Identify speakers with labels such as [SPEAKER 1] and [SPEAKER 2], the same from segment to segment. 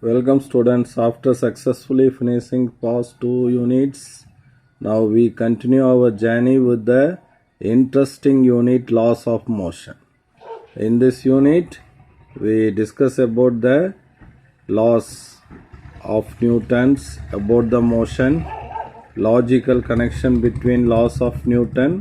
[SPEAKER 1] Welcome students, after successfully finishing past 2 units, now we continue our journey with the interesting unit laws of motion. In this unit, we discuss about the laws of Newton's, about the motion, logical connection between laws of Newton,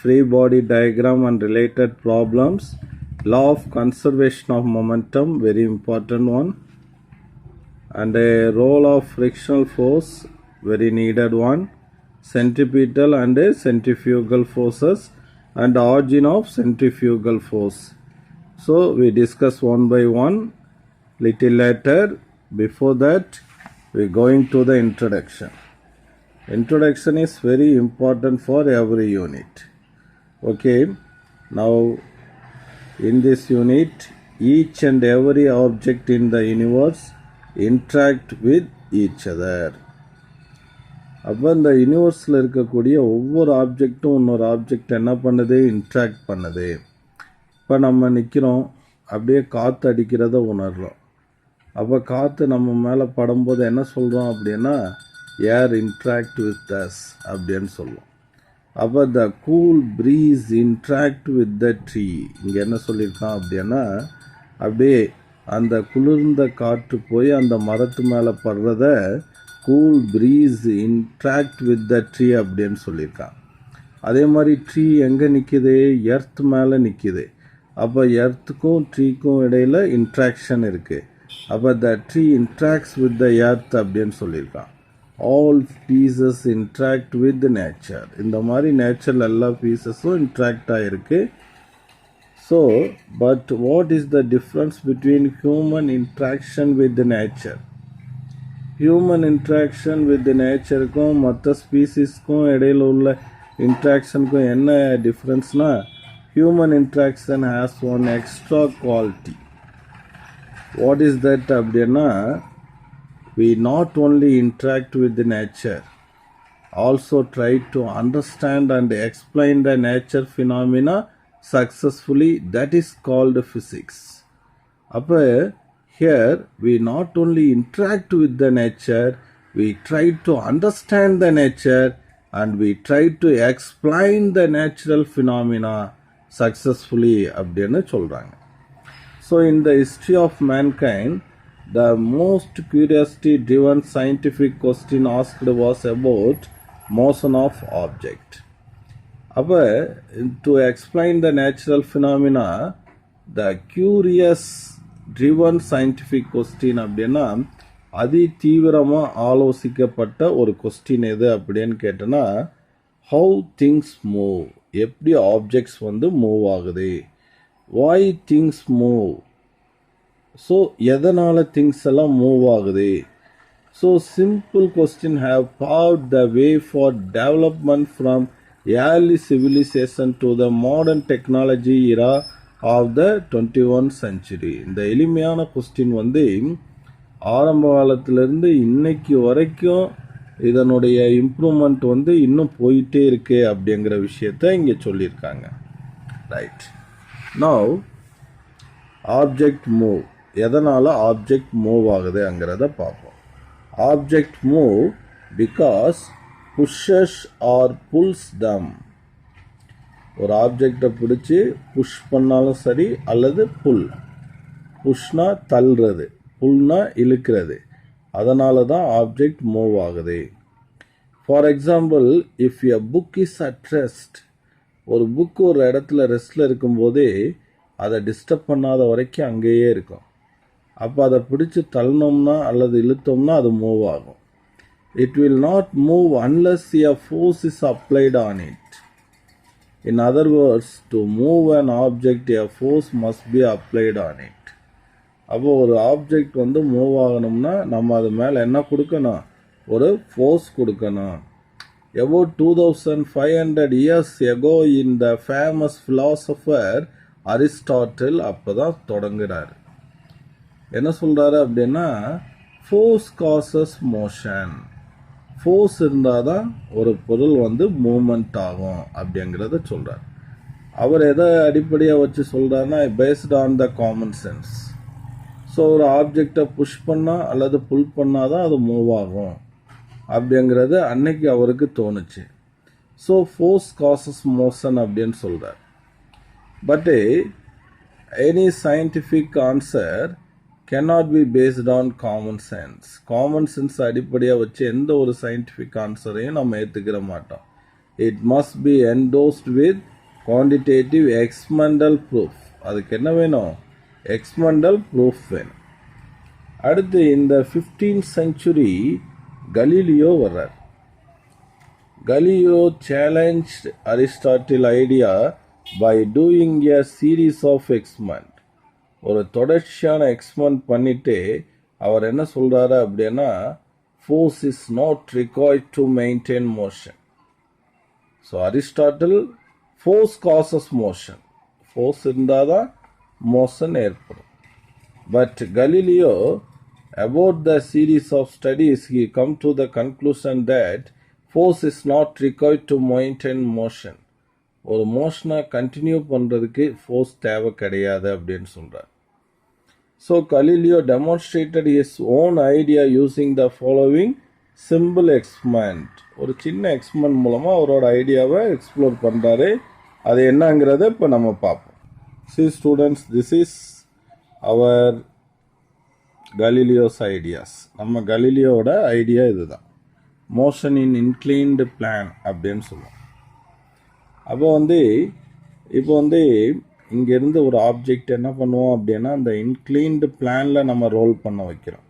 [SPEAKER 1] free body diagram and related problems, law of conservation of momentum, very important one, and a role of frictional force, very needed one, centripetal and centrifugal forces, and origin of centrifugal force. So we discuss one by one little later. Before that, we going to the introduction. Introduction is very important for every unit. Okay, now in this unit, each and every object in the universe interact with each other. அப்போ இந்த யூனிவர்ஸில் இருக்கக்கூடிய ஒவ்வொரு ஆப்ஜெக்டும் இன்னொரு object என்ன பண்ணுது, interact பண்ணுது. இப்போ நம்ம நிற்கிறோம், அப்படியே காற்று அடிக்கிறத உணர்றோம். அப்போ காற்று நம்ம மேலே படும்போது என்ன சொல்கிறோம் அப்படின்னா, ஏர் இன்ட்ராக்ட் வித் அஸ் அப்படின்னு சொல்லுவோம். அப்போ the cool breeze interact with the tree, இங்கே என்ன சொல்லியிருக்கான் அப்படின்னா, அப்படியே அந்த குளிர்ந்த காற்று போய் அந்த மரத்து மேலே படுறத cool breeze interact with the tree அப்படின்னு சொல்லியிருக்கான். அதே மாதிரி ட்ரீ எங்கே நிற்கிது, எர்த் மேலே நிற்கிது. அப்போ எர்த்துக்கும் ட்ரீக்கும் இடையில் இன்ட்ராக்ஷன் இருக்குது. அப்போ the tree interacts with the earth அப்படின்னு சொல்லியிருக்கான். All pieces interact with nature, இந்த மாதிரி நேச்சரில் எல்லா பீசஸும் இன்ட்ராக்ட் ஆகிருக்கு. So, but what is the difference between human interaction with the nature? Human interaction with the natureக்கும் மற்ற ஸ்பீசிஸ்க்கும் இடையில் உள்ள இன்ட்ராக்ஷனுக்கும் என்ன டிஃப்ரென்ஸ்னா, human interaction has one extra quality. What is that அப்படின்னா, we not only interact with the nature, also try to understand and explain the nature phenomena successfully. That is called physics. அப்போ here we not only interact with the nature, we try to understand the nature and we try to explain the natural phenomena successfully அப்படின்னு சொல்கிறாங்க. So in the history of mankind, the most curiosity driven scientific question asked was about motion of object. அப்போ to explain the natural phenomena, the curious driven scientific question அப்படின்னா அதி தீவிரமாக ஆலோசிக்கப்பட்ட ஒரு question எது அப்படின்னு கேட்டோன்னா, how things move, எப்படி objects move ஆகுது, why things move, ஸோ எதனால் திங்ஸ் எல்லாம் மூவ் ஆகுது. So simple question have paved the way for development from early civilization to the modern technology era of the 21st century. இந்த எளிமையான question ஆரம்ப காலத்திலிருந்து இன்னைக்கு வரைக்கும் இதனுடைய இம்ப்ரூவ்மெண்ட் இன்னும் போயிட்டே இருக்கு அப்படிங்கிற விஷயத்த இங்கே சொல்லியிருக்காங்க. ரைட், நவ் ஆப்ஜெக்ட் மூவ், எதனால் ஆப்ஜெக்ட் மூவ் ஆகுதுங்கிறத பார்ப்போம். Object move because pushes or pulls them. ஒரு ஆப்ஜெக்டை பிடிச்சி புஷ் பண்ணாலும் சரி அல்லது புல். புஷ்னா தள்ளுறது, புல்னா இழுக்கிறது. அதனால தான் ஆப்ஜெக்ட் மூவ் ஆகுது. For example, if a book is at rest, ஒரு புக் ஒரு இடத்துல ரெஸ்ட்டில் இருக்கும்போதே அதை டிஸ்டர்ப் பண்ணாத வரைக்கும் அங்கேயே இருக்கும். அப்போ அதை பிடிச்சி தள்ளணும்னா அல்லது இழுத்தோம்னா அது மூவ் ஆகும். It will not move unless a force is applied on it. In other words, to move an object, a force must be applied on it. அப்போ ஒரு ஆப்ஜெக்ட் மூவ் ஆகணும்னா நம்ம அது மேலே என்ன கொடுக்கணும், ஒரு ஃபோர்ஸ் கொடுக்கணும். About 2500 years ago in the famous philosopher Aristotle அப்போ தான் தொடங்குறாரு. என்ன சொல்கிறாரு அப்படின்னா, force causes motion. ஃபோர்ஸ் இருந்தால் தான் ஒரு பொருள் மூமெண்ட் ஆகும் அப்படிங்கிறத சொல்கிறார். அவர் எதை அடிப்படையாக வச்சு சொல்கிறாருன்னா, based on the common sense. So ஒரு ஆப்ஜெக்டை புஷ் பண்ணால் அல்லது புல் பண்ணால் தான் அது மூவ் ஆகும் அப்படிங்கிறது அன்னைக்கு அவருக்கு தோணுச்சு. ஸோ ஃபோர்ஸ் காசஸ் மோஷன் அப்படின்னு சொல்கிறார். But any scientific answer cannot be based on common sense. Common sense அடிப்படையாக வச்சு எந்த ஒரு சயின்டிஃபிக் ஆன்சரையும் நம்ம ஏற்றுக்கிற மாட்டோம். It must be endorsed with quantitative experimental proof. அதுக்கு என்ன வேணும்? எக்ஸ்பெரிமெண்டல் ப்ரூஃப் வேணும். அடுத்து இந்த 15th century கலீலியோ வர்றார். Galileo challenged Aristotle idea by doing a series of experiment. ஒரு தொடர்ச்சியான எக்ஸ்பெரிமெண்ட் பண்ணிட்டு அவர் என்ன சொல்றாரு அப்படின்னா, force is not required to maintain motion. So Aristotle force causes motion, force இருந்தால் தான் மோஷன் ஏற்படும். But Galileo about the series of studies he come to the conclusion that force is not required to maintain motion. ஒரு மோஷனை continue பண்ணுறதுக்கு force தேவை கிடையாது அப்படின்னு சொல்கிறார். So Galileo demonstrated his own idea using the following simple experiment. ஒரு சின்ன experiment மூலமாக அவரோட ஐடியாவை எக்ஸ்ப்ளோர் பண்ணுறாரு. அது என்னங்கிறத இப்போ நம்ம பார்ப்போம். See students, this is our Galileo's ideas. நம்ம கலீலியோட ஐடியா இதுதான், மோஷன் இன் இன்க்ளைன்டு பிளான் அப்படின்னு சொல்லுவோம். இப்போ இங்கேருந்து ஒரு ஆப்ஜெக்ட் என்ன பண்ணுவோம் அப்படின்னா, அந்த இன்க்ளைன்டு பிளானில் நம்ம ரோல் பண்ண வைக்கிறோம்.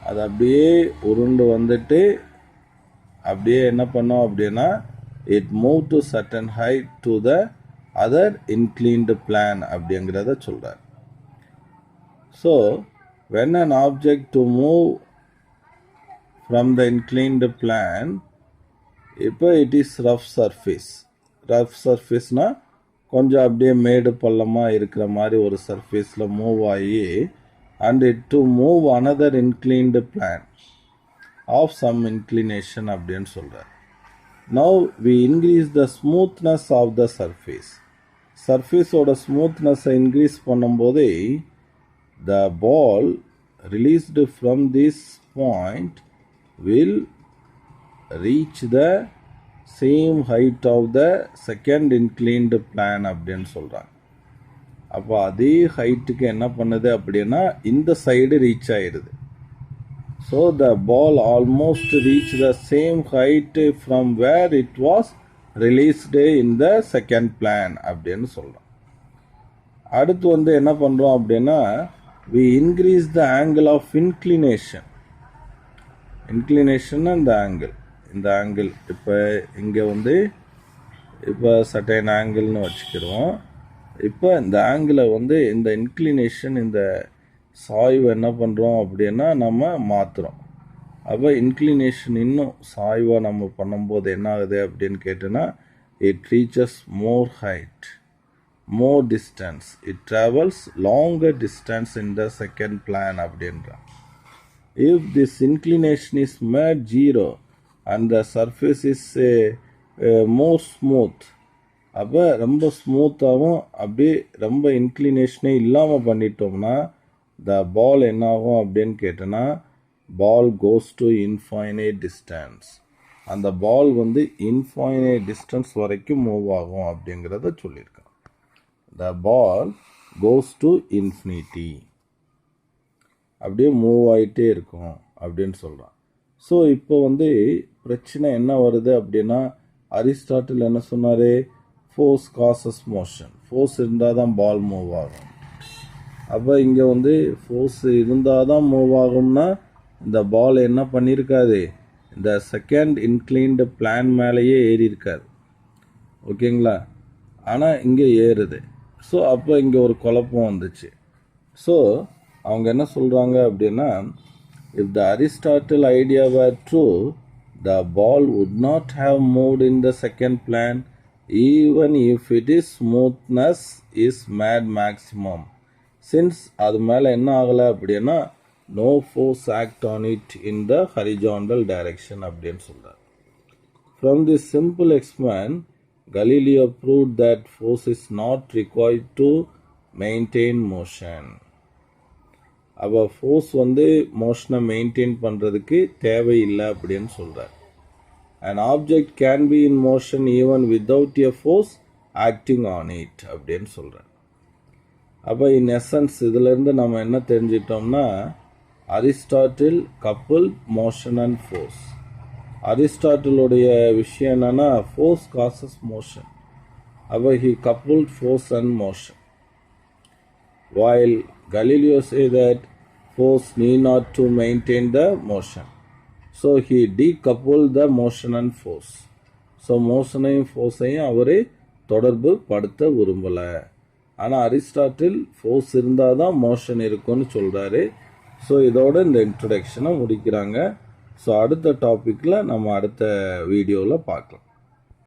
[SPEAKER 1] அது அப்படியே உருண்டு வந்துட்டு அப்படியே என்ன பண்ணோம் அப்படின்னா, it move to certain height to the other inclined plane அப்படிங்கிறத சொல்கிறார். So when an object to move from the inclined plane, இப்போ it is rough surface. rough surfaceனா கொஞ்சம் அப்படியே மேடு பள்ளமாக இருக்கிற மாதிரி ஒரு சர்ஃபேஸில் மூவ் ஆகி and it to move another inclined plane of some inclination அப்படின்னு சொல்கிறார். now we increase the smoothness of the surface. சர்ஃபேஸோட ஸ்மூத்னஸை இன்க்ரீஸ் பண்ணும்போதே the ball released from this point will reach the same height of the second inclined plane அப்படின்னு சொல்கிறாங்க. அப்போ அதே ஹைட்டுக்கு என்ன பண்ணுது அப்படின்னா இந்த சைடு ரீச் ஆயிடுது. So the ball almost reach the same height from where it was released in the second plane அப்படின்னு சொல்கிறோம். அடுத்து என்ன பண்ணுறோம் அப்படின்னா, we increase the angle of inclination. inclination and the angle. இந்த ஆங்கிள் இப்போ இங்கே இப்போ சர்டைன் ஆங்கிள்னு வச்சுக்கிறோம். இப்போ இந்த ஆங்கிளை இந்த இன்க்ளினேஷன், இந்த சாய்வு என்ன பண்ணுறோம் அப்படின்னா நம்ம மாற்றுறோம். அப்போ இன்க்ளினேஷன் இன்னும் சாய்வாக நம்ம பண்ணும்போது என்ன ஆகுது அப்படின்னு கேட்டோன்னா, it reaches more height, more distance. It travels longer distance in the second plane அப்படின்றான். If this inclination is made zero and the surface is more smooth, அப்போ ரொம்ப ஸ்மூத்தாகவும் அப்படியே ரொம்ப இன்க்ளினேஷனே இல்லாமல் பண்ணிட்டோம்னா the ball என்ன ஆகும் அப்படின்னு கேட்டோன்னா, ball goes to infinite distance. அந்த பால் infinite distance வரைக்கும் மூவ் ஆகும் அப்படிங்கிறத சொல்லியிருக்கான். the ball goes to infinity. அப்படியே மூவ் ஆகிட்டே இருக்கும் அப்படின்னு சொல்கிறான். ஸோ இப்போ பிரச்சனை என்ன வருது அப்படின்னா, அரிஸ்டாட்டில் என்ன சொன்னார்? Force causes motion. ஃபோர்ஸ் இருந்தால் தான் பால் மூவ் ஆகும். அப்போ இங்கே ஃபோர்ஸ் இருந்தால் தான் மூவ் ஆகும்னா இந்த பால் என்ன பண்ணியிருக்காது? இந்த செகண்ட் இன்க்ளைன்டு பிளான் மேலேயே ஏறி இருக்காது. ஓகேங்களா? ஆனால் இங்கே ஏறுது. ஸோ அப்போ இங்கே ஒரு குழப்பம் வந்துச்சு. ஸோ அவங்க என்ன சொல்கிறாங்க அப்படின்னா, if the Aristotle idea were true, the ball would not have moved in the second plane even if its smoothness is made maximum. Since அது மேலே என்ன ஆகலை அப்படின்னா, no force act on it in the horizontal direction அப்படின்னு சொல்கிறார். From this simple experiment, Galileo proved that force is not required to maintain motion. அப்போ force வந்து மோஷனை maintain பண்ணுறதுக்கு தேவையில்லை அப்படின்னு சொல்கிறார். An object can be in motion even without a force acting on it அப்படின்னு சொல்கிறார். அப்போ இன் எசன்ஸ் இதிலிருந்து நம்ம என்ன தெரிஞ்சிட்டோம்னா Aristotle couple motion and force. அரிஸ்டாட்டிலுடைய விஷயம் என்னன்னா ஃபோர்ஸ் காசஸ் மோஷன். அப்போ he couple force and motion. While Galileo say that force need not to maintain the motion. So he decoupled the motion and force. So மோஷனையும் ஃபோர்ஸையும் அவர் தொடர்பு படுத்த விரும்பலை. ஆனால் Aristotle force இருந்தால் தான் மோஷன் இருக்கும்னு சொல்கிறாரு. ஸோ இதோட இந்த இன்ட்ரடக்ஷனை முடிக்கிறாங்க. ஸோ அடுத்த டாப்பிக்கில் நம்ம அடுத்த வீடியோவில் பார்க்கலாம்.